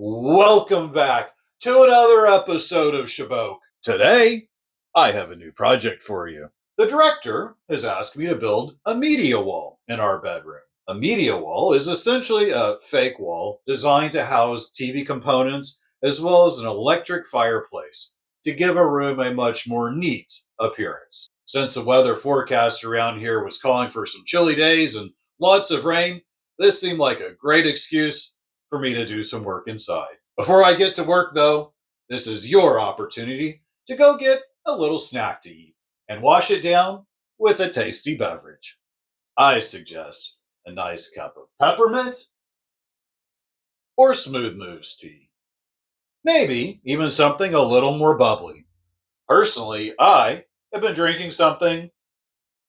Welcome back to another episode of Shaboque. Today, I have a new project for you. The director has asked me to build a media wall in our bedroom. A media wall is essentially a fake wall designed to house TV components as well as an electric fireplace to give a room a much more neat appearance. Since the weather forecast around here was calling for some chilly days and lots of rain, this seemed like a great excuse for me to do some work inside. Before I get to work, though, this is your opportunity to go get a little snack to eat and wash it down with a tasty beverage. I suggest a nice cup of peppermint or smooth moves tea. Maybe even something a little more bubbly. Personally, I have been drinking something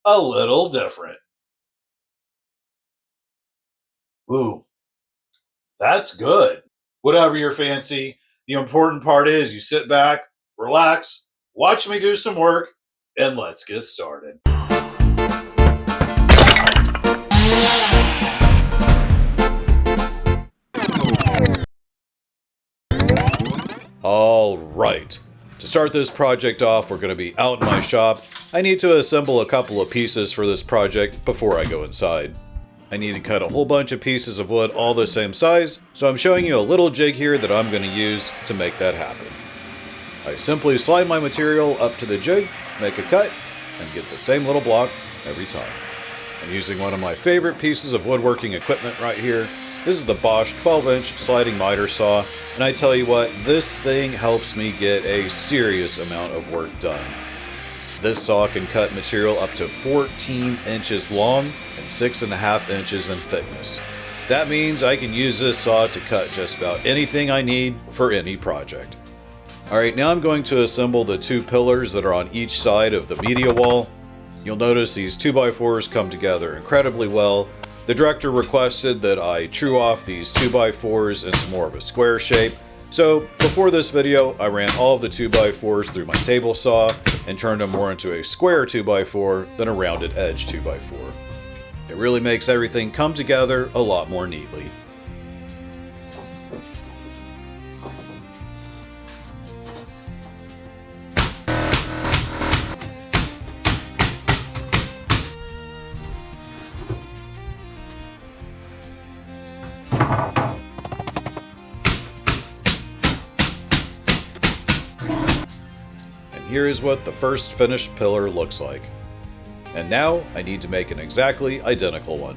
a little different. Ooh, that's good. Whatever your fancy, the important part is you sit back, relax, watch me do some work, and let's get started. All right. To start this project off, we're going to be out in my shop. I need to assemble a couple of pieces for this project before I go inside. I need to cut a whole bunch of pieces of wood all the same size, so I'm showing you a little jig here that I'm going to use to make that happen. I simply slide my material up to the jig, make a cut, and get the same little block every time. I'm using one of my favorite pieces of woodworking equipment right here. This is the Bosch 12-inch sliding miter saw, and I tell you what, this thing helps me get a serious amount of work done. This saw can cut material up to 14 inches long and 6.5 inches in thickness. That means I can use this saw to cut just about anything I need for any project. Alright, now I'm going to assemble the two pillars that are on each side of the media wall. You'll notice these 2x4s come together incredibly well. The director requested that I true off these 2x4s into more of a square shape. So before this video, I ran all of the 2x4s through my table saw and turned them more into a square 2x4 than a rounded edge 2x4. It really makes everything come together a lot more neatly. Here is what the first finished pillar looks like. And now I need to make an exactly identical one.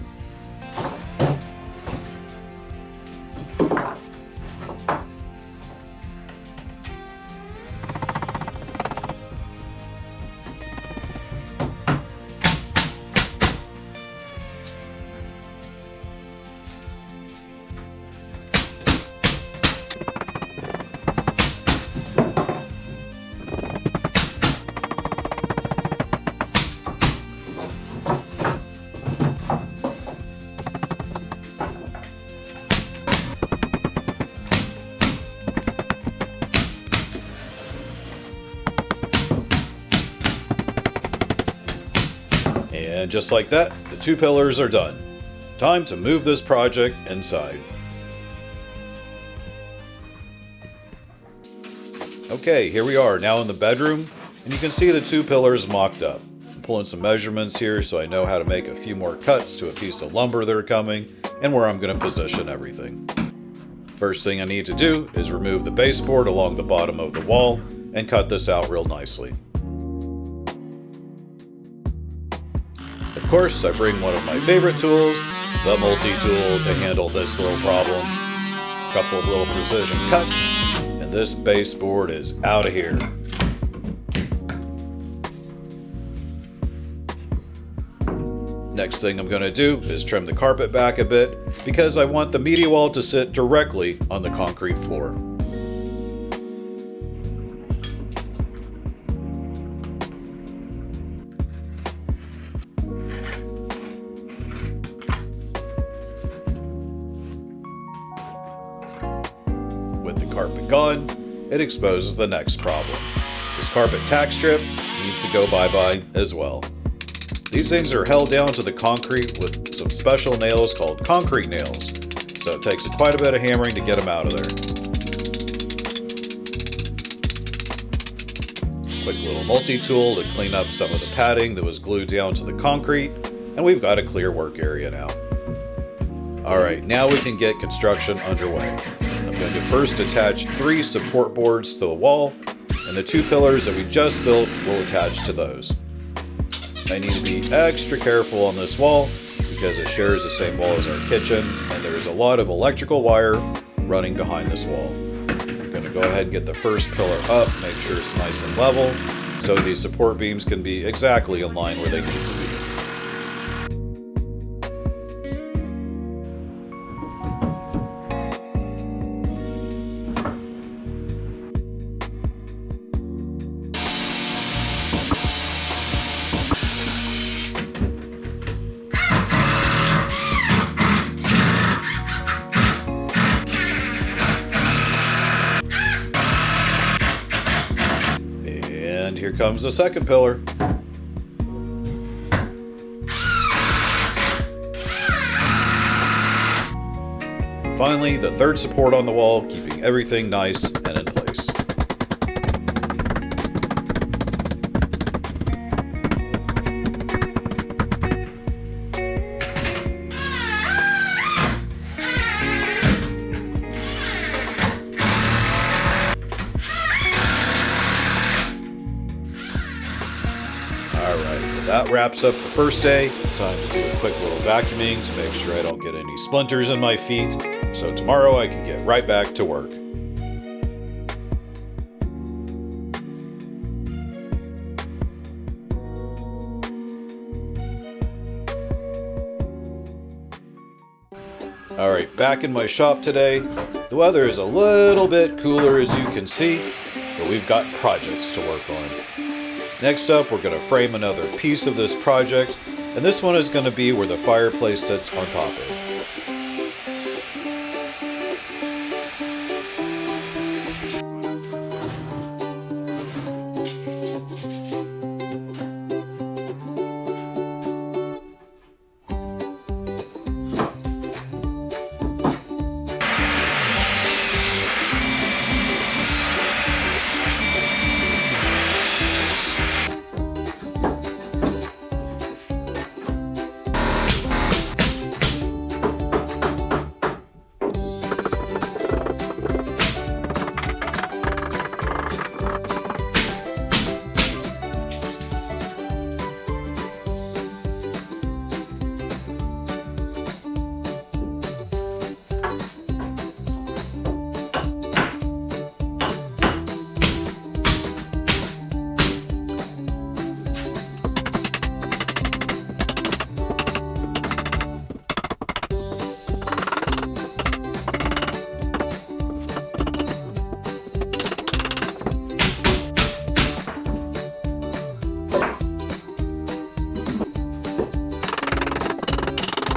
And just like that, the two pillars are done. Time to move this project inside. Okay, here we are now in the bedroom, and you can see the two pillars mocked up. I'm pulling some measurements here so I know how to make a few more cuts to a piece of lumber that are coming, and where I'm going to position everything. First thing I need to do is remove the baseboard along the bottom of the wall and cut this out real nicely. Of course, I bring one of my favorite tools, the multi-tool, to handle this little problem. A couple of little precision cuts, and this baseboard is out of here. Next thing I'm going to do is trim the carpet back a bit, because I want the media wall to sit directly on the concrete floor. With the carpet gone, it exposes the next problem. This carpet tack strip needs to go bye-bye as well. These things are held down to the concrete with some special nails called concrete nails, so it takes quite a bit of hammering to get them out of there. quick little multi-tool to clean up some of the padding that was glued down to the concrete, and we've got a clear work area now. Alright, now we can get construction underway. I'm going to first attach 3 support boards to the wall, and the 2 pillars that we just built will attach to those. I need to be extra careful on this wall because it shares the same wall as our kitchen, and there's a lot of electrical wire running behind this wall. I'm going to go ahead and get the first pillar up, make sure it's nice and level, so these support beams can be exactly in line where they need to be. And here comes the second pillar. Finally, the third support on the wall, keeping everything nice and in place. Alright, that wraps up the first day. Time to do a quick little vacuuming to make sure I don't get any splinters in my feet, so tomorrow I can get right back to work. Alright, back in my shop today. The weather is a little bit cooler as you can see, but we've got projects to work on. Next up, we're going to frame another piece of this project, and this one is going to be where the fireplace sits on top of it.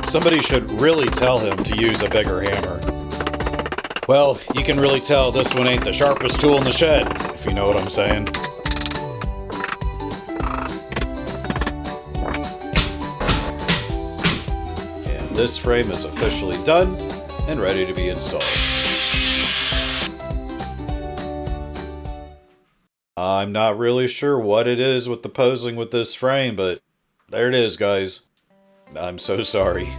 Somebody should really tell him to use a bigger hammer. Well, you can really tell this one ain't the sharpest tool in the shed, if you know what I'm saying. And this frame is officially done and ready to be installed. I'm not really sure what it is with the posing with this frame, but there it is, guys. I'm so sorry.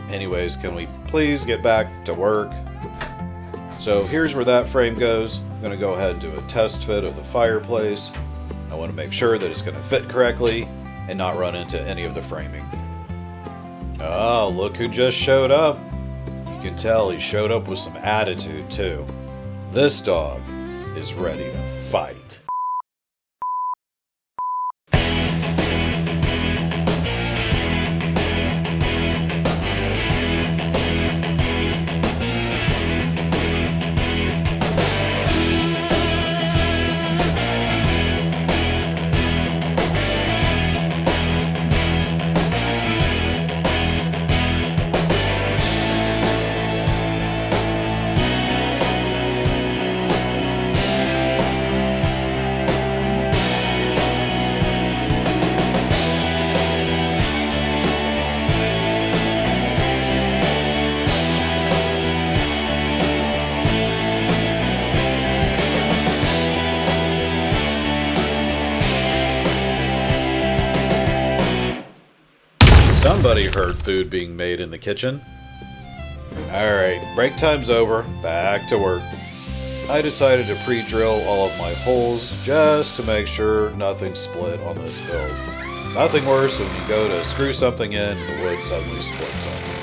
Anyways, can we please get back to work? So here's where that frame goes. I'm going to go ahead and do a test fit of the fireplace. I want to make sure that it's going to fit correctly and not run into any of the framing. Oh, look who just showed up. You can tell he showed up with some attitude too. This dog is ready to fight. Everybody heard food being made in the kitchen. Alright, break time's over. Back to work. I decided to pre-drill all of my holes just to make sure nothing split on this build. Nothing worse when you go to screw something in and the wood suddenly splits on you.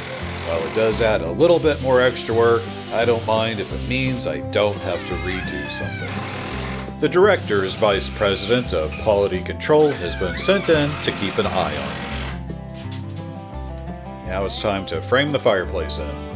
While it does add a little bit more extra work, I don't mind if it means I don't have to redo something. The Director's Vice President of Quality Control has been sent in to keep an eye on it. Now it's time to frame the fireplace in.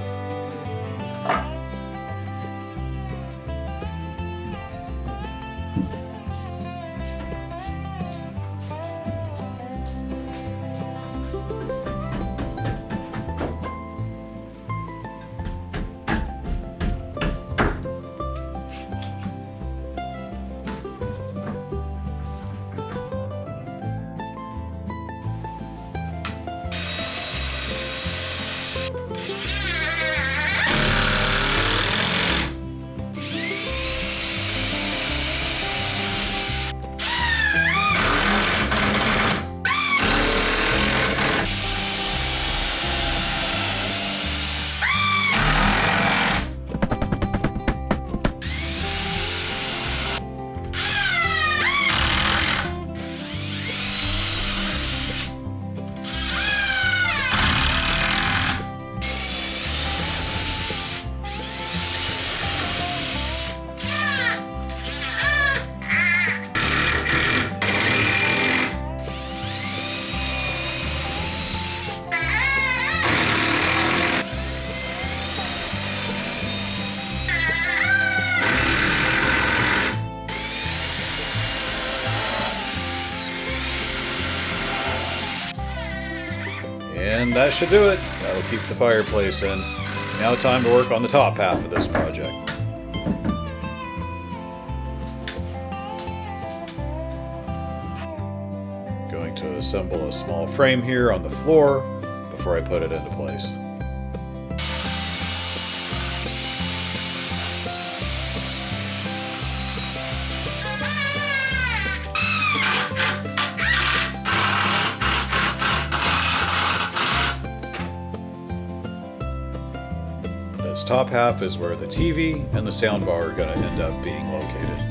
And that should do it. That'll keep the fireplace in. Now time to work on the top half of this project. Going to assemble a small frame here on the floor before I put it into place. This top half is where the TV and the soundbar are going to end up being located.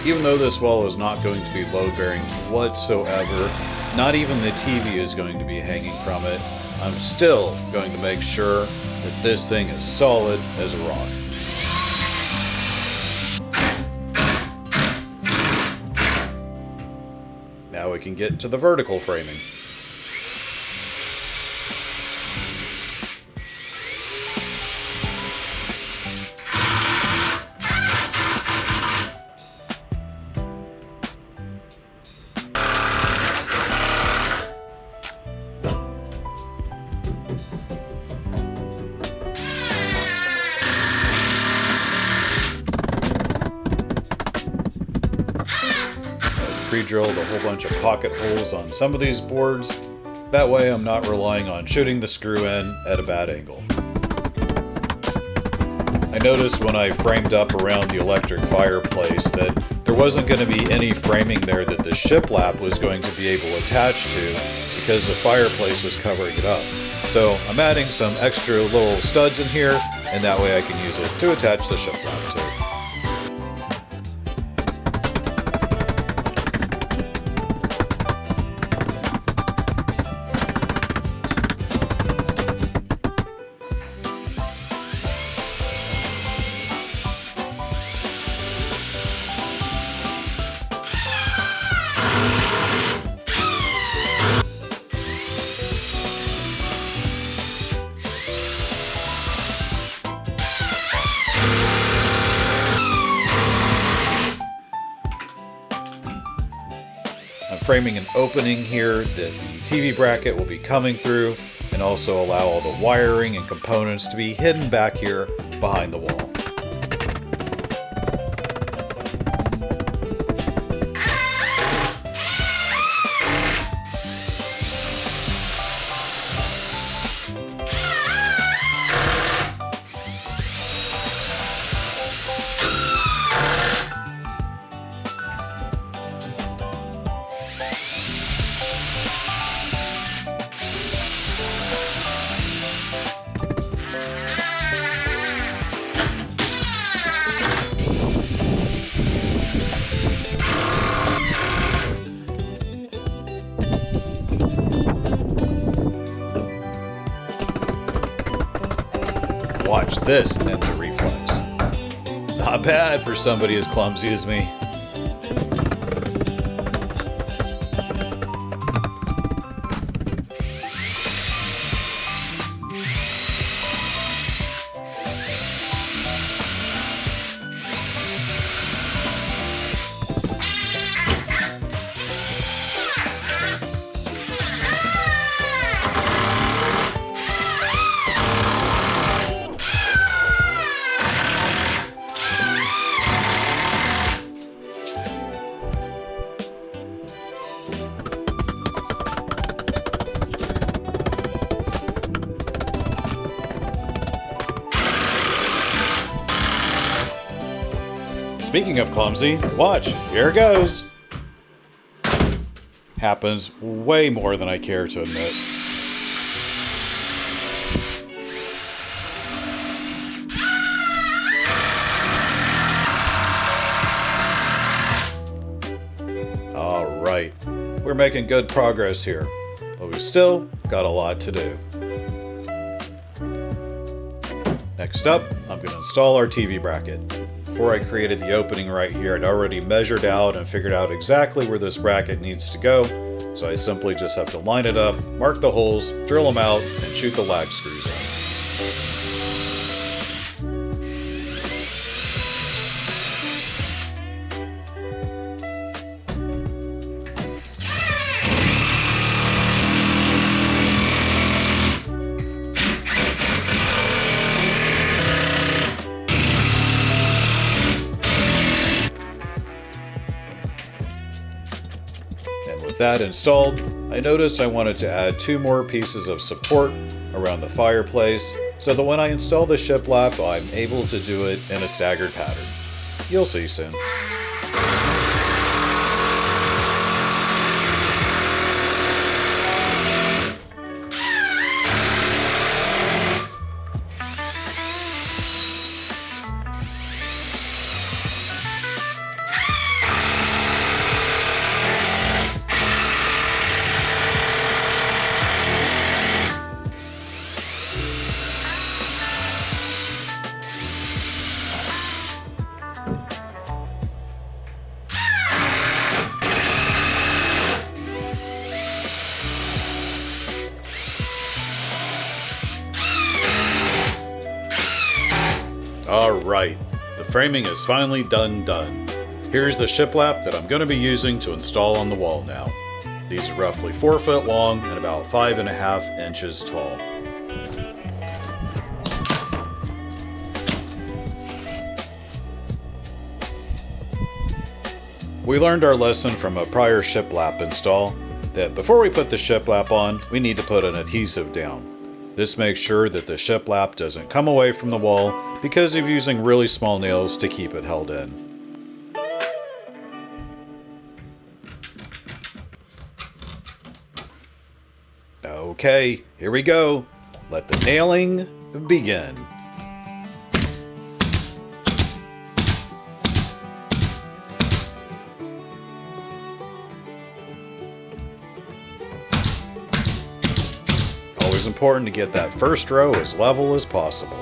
Even though this wall is not going to be load-bearing whatsoever, not even the TV is going to be hanging from it, I'm still going to make sure that this thing is solid as a rock. Now we can get to the vertical framing. Pre-drilled a whole bunch of pocket holes on some of these boards. That way I'm not relying on shooting the screw in at a bad angle. I noticed when I framed up around the electric fireplace that there wasn't going to be any framing there that the shiplap was going to be able to attach to because the fireplace was covering it up. So I'm adding some extra little studs in here, and that way I can use it to attach the shiplap to. framing an opening here that the TV bracket will be coming through, and also allow all the wiring and components to be hidden back here behind the wall. Watch this ninja reflex. Not bad for somebody as clumsy as me. Speaking of clumsy, watch, here goes. Happens way more than I care to admit. Alright, we're making good progress here, but we've still got a lot to do. Next up, I'm going to install our TV bracket. Before I created the opening right here, I'd already measured out and figured out exactly where this bracket needs to go, so I simply just have to line it up, mark the holes, drill them out, and shoot the lag screws in. With that installed, I noticed I wanted to add 2 more pieces of support around the fireplace so that when I install the shiplap, I'm able to do it in a staggered pattern. You'll see soon. Alright, the framing is finally done. Here's the shiplap that I'm going to be using to install on the wall now. These are roughly 4 foot long and about 5.5 inches tall. We learned our lesson from a prior shiplap install that before we put the shiplap on, we need to put an adhesive down. This makes sure that the shiplap doesn't come away from the wall because of using really small nails to keep it held in. Okay, here we go. Let the nailing begin. Always important to get that first row as level as possible.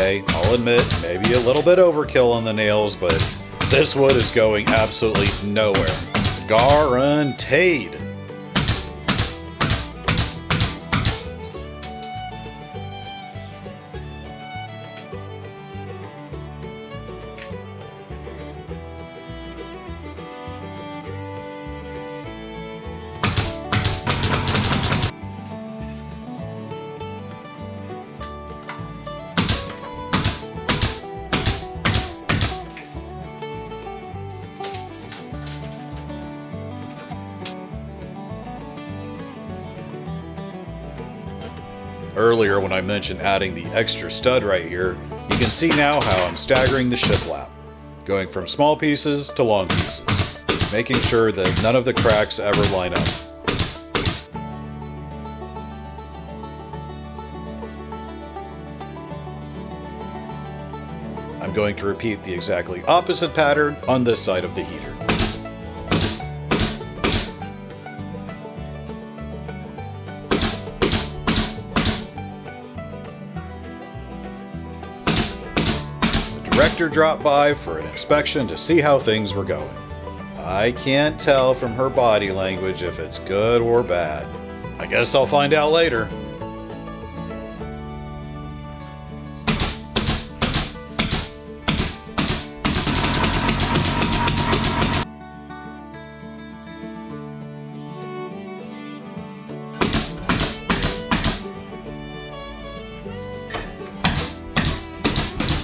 okay, I'll admit, maybe a little bit overkill on the nails, but this wood is going absolutely nowhere. Guaranteed. Earlier when I mentioned adding the extra stud right here, you can see now how I'm staggering the shiplap, going from small pieces to long pieces, making sure that none of the cracks ever line up. I'm going to repeat the exactly opposite pattern on this side of the heater. Director dropped by for an inspection to see how things were going. I can't tell from her body language if it's good or bad. I guess I'll find out later.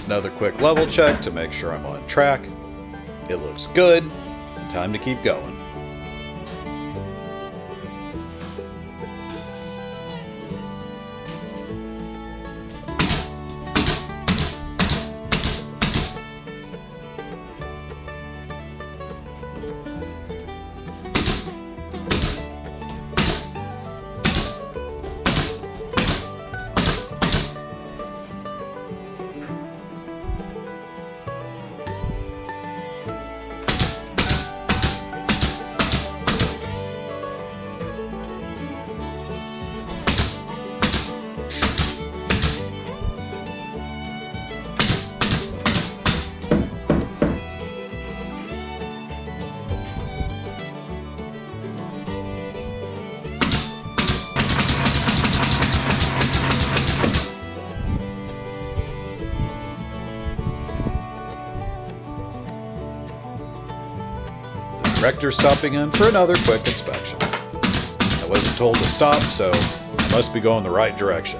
Another quick level check to make sure I'm on track. It looks good. Time to keep going. Director stopping in for another quick inspection. I wasn't told to stop, so I must be going the right direction.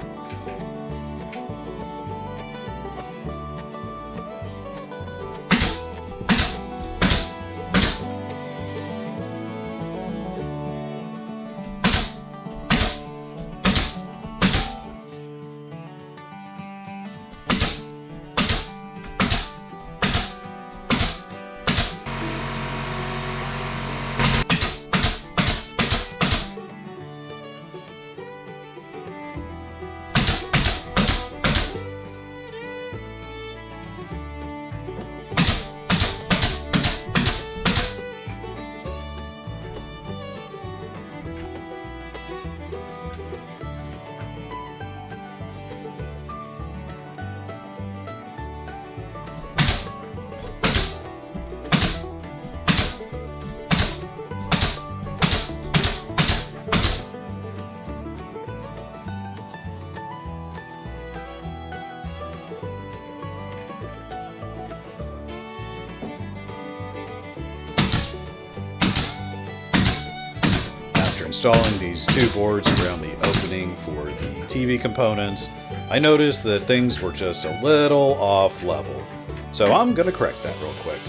Installing these two boards around the opening for the TV components, I noticed that things were just a little off level. So I'm going to correct that real quick.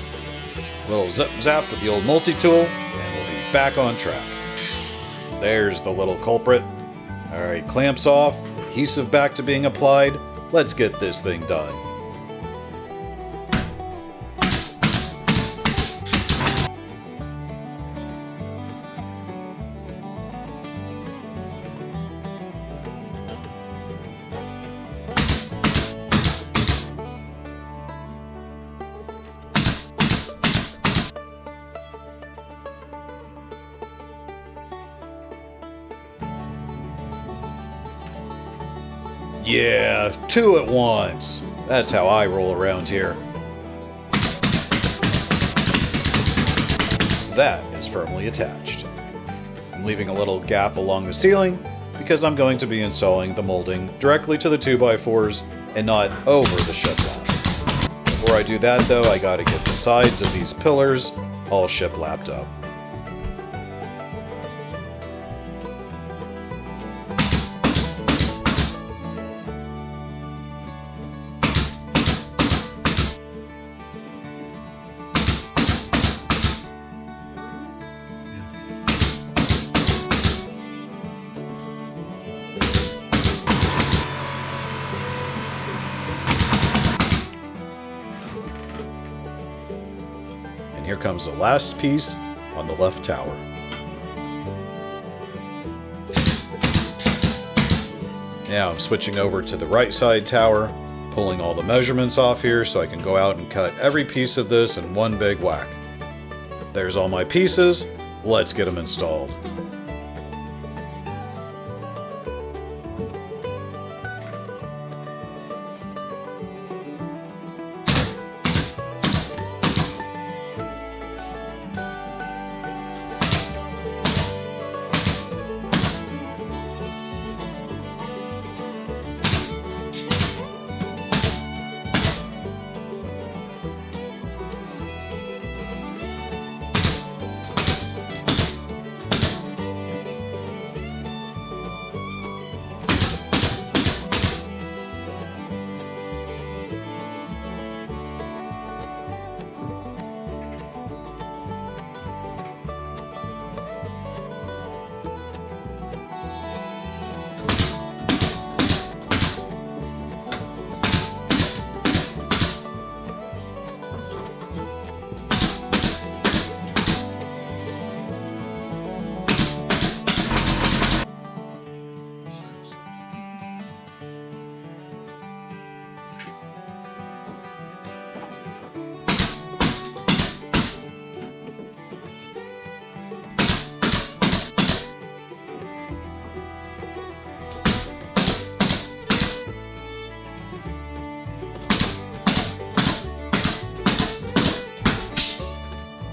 A little zip zap with the old multi-tool, and we'll be back on track. There's the little culprit. Alright, clamps off, adhesive back to being applied. Let's get this thing done. Yeah, 2 at once. That's how I roll around here. That is firmly attached. I'm leaving a little gap along the ceiling because I'm going to be installing the molding directly to the 2x4s and not over the shiplap. Before I do that though, I gotta get the sides of these pillars all shiplapped up. Here comes the last piece on the left tower. Now I'm switching over to the right side tower, pulling all the measurements off here so I can go out and cut every piece of this in one big whack. There's all my pieces, let's get them installed.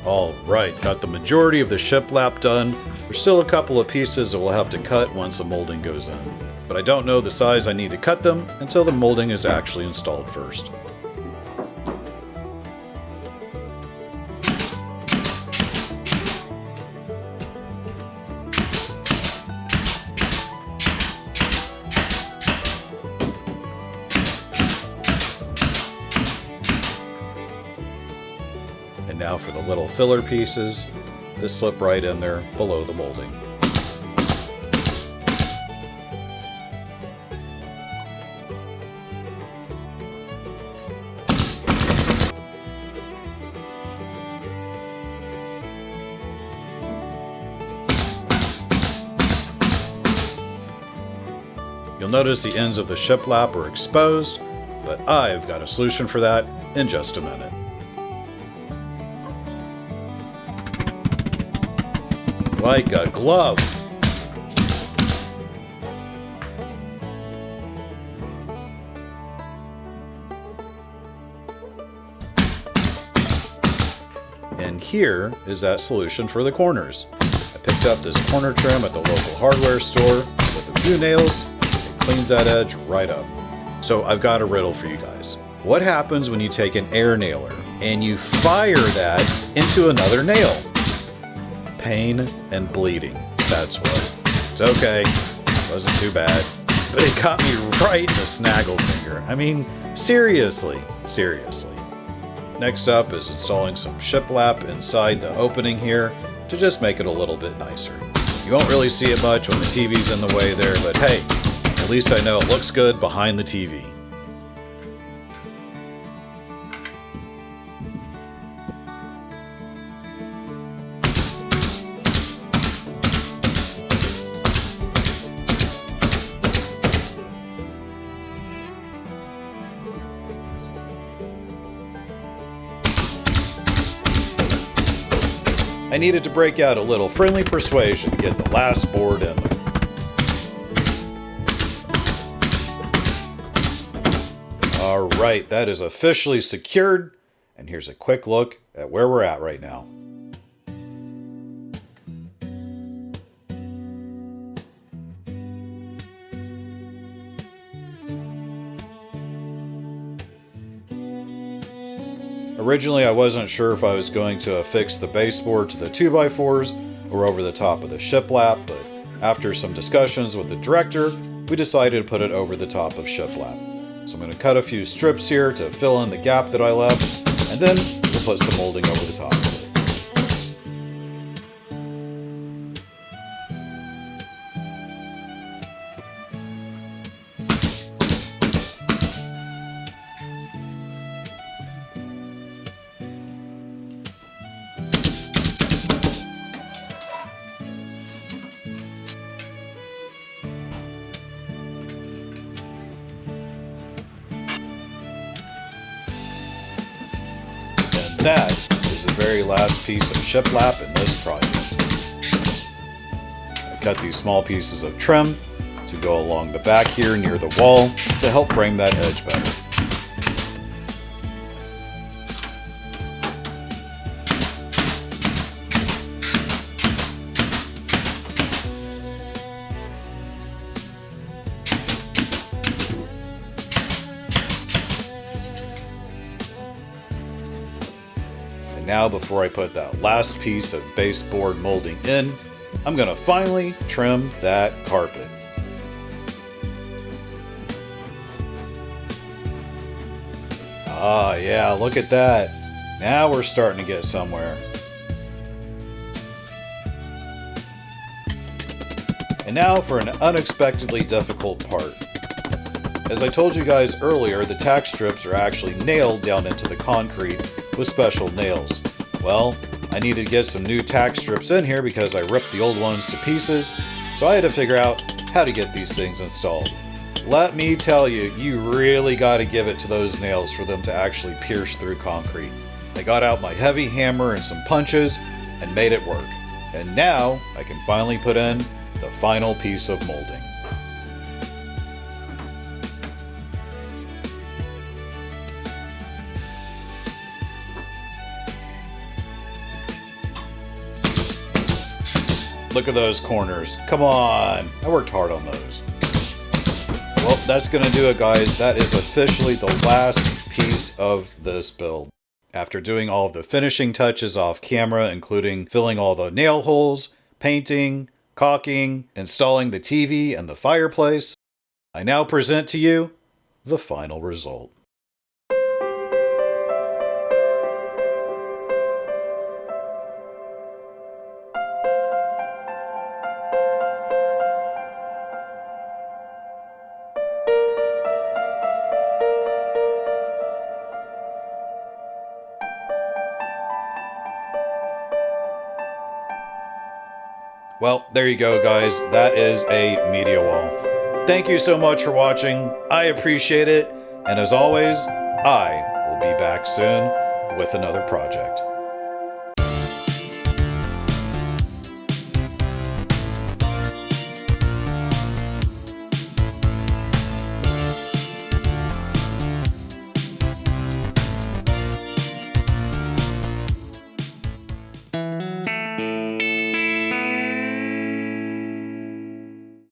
Alright, got the majority of the shiplap done. There's still a couple of pieces that we'll have to cut once the molding goes in. But I don't know the size I need to cut them until the molding is actually installed first. And now for the little filler pieces, that slip right in there below the molding. You'll notice the ends of the shiplap are exposed, but I've got a solution for that in just a minute. Like a glove. And here is that solution for the corners. I picked up this corner trim at the local hardware store with a few nails. It cleans that edge right up. So I've got a riddle for you guys. What happens when you take an air nailer and you fire that into another nail? Pain and bleeding. That's what. It's okay. Wasn't too bad. But it got me right in the snaggle finger. I mean, seriously. Seriously. Next up is installing some shiplap inside the opening here to just make it a little bit nicer. You won't really see it much when the TV's in the way there, but hey, at least I know it looks good behind the TV. I needed to break out a little friendly persuasion to get the last board in there. Alright, that is officially secured, and here's a quick look at where we're at right now. Originally, I wasn't sure if I was going to affix the baseboard to the 2x4s or over the top of the shiplap, but after some discussions with the director, we decided to put it over the top of shiplap. So I'm going to cut a few strips here to fill in the gap that I left, and then we'll put some molding over the top of it. That is the very last piece of shiplap in this project. I cut these small pieces of trim to go along the back here near the wall to help frame that edge better. Now, before I put that last piece of baseboard molding in, I'm going to finally trim that carpet. Ah, yeah, look at that. Now we're starting to get somewhere. And now for an unexpectedly difficult part. As I told you guys earlier, the tack strips are actually nailed down into the concrete with special nails. Well, I needed to get some new tack strips in here because I ripped the old ones to pieces, so I had to figure out how to get these things installed. Let me tell you, you really got to give it to those nails for them to actually pierce through concrete. I got out my heavy hammer and some punches and made it work. And now I can finally put in the final piece of molding. Look at those corners. Come on. I worked hard on those. Well, that's going to do it, guys. That is officially the last piece of this build. After doing all of the finishing touches off camera, including filling all the nail holes, painting, caulking, installing the TV and the fireplace, I now present to you the final result. Well, there you go, guys. That is a media wall. Thank you so much for watching. I appreciate it. And as always, I will be back soon with another project.